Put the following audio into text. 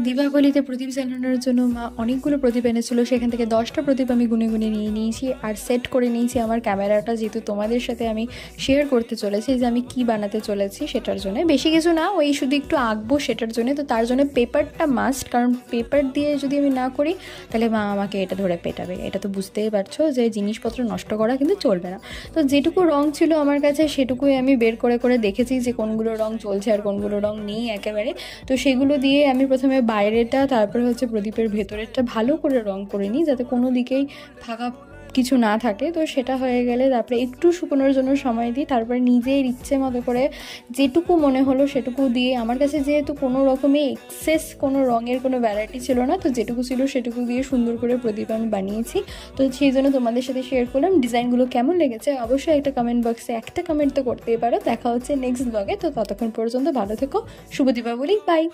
দীপাবলিতে প্রদীপ জ্বালানোর জন্য মা অনেকগুলো প্রদীপ এনেছিল, সেখান থেকে 10টা প্রদীপ আমি গুনে গুনে নিয়ে নিয়েছি আর সেট করে নিয়েছি আমার ক্যামেরাটা, যেহেতু তোমাদের সাথে আমি শেয়ার করতে চলেছি যে আমি কি বানাতে চলেছি সেটার জন্য। বেশি কিছু না, ওই শুধু একটু আঁকবো সেটার জন্য, তো তার জন্য পেপারটা মাস্ট, কারণ পেপার দিয়ে যদি আমি না করি তাহলে মা আমাকে এটা ধরে পেটাবে। এটা তো বুঝতেই পারছো যে জিনিসপত্র নষ্ট করা কিন্তু চলবে না। তো যেটুকু রং ছিল আমার কাছে সেটুকুই আমি বের করে করে দেখেছি যে কোনগুলো রং চলছে আর কোনগুলো রং নেই একেবারে। তো সেগুলো দিয়ে আমি প্রথমে বাইরেটা, তারপরে হচ্ছে প্রদীপের ভেতরেরটা ভালো করে রং করে নিই, যাতে কোনো দিকেই ফাঁকা কিছু না থাকে। তো সেটা হয়ে গেলে তারপরে একটু শুকোনোর জন্য সময় দিই, তারপরে নিজের ইচ্ছে মতো করে যেটুকু মনে হলো সেটুকু দিয়ে, আমার কাছে যেহেতু কোনো রকমই এক্সেস কোনো রঙের কোনো ভ্যারাইটি ছিল না, তো যেটুকু ছিল সেটুকু দিয়ে সুন্দর করে প্রদীপ আমি বানিয়েছি। তো সেই জন্য তোমাদের সাথে শেয়ার করলাম। ডিজাইনগুলো কেমন লেগেছে অবশ্যই একটা কমেন্ট বক্সে একটা কমেন্ট তো করতেই পারো। দেখা হচ্ছে নেক্সট ব্লগে। তো ততক্ষণ পর্যন্ত ভালো থেকো, শুভ দীপাবলি, বাই।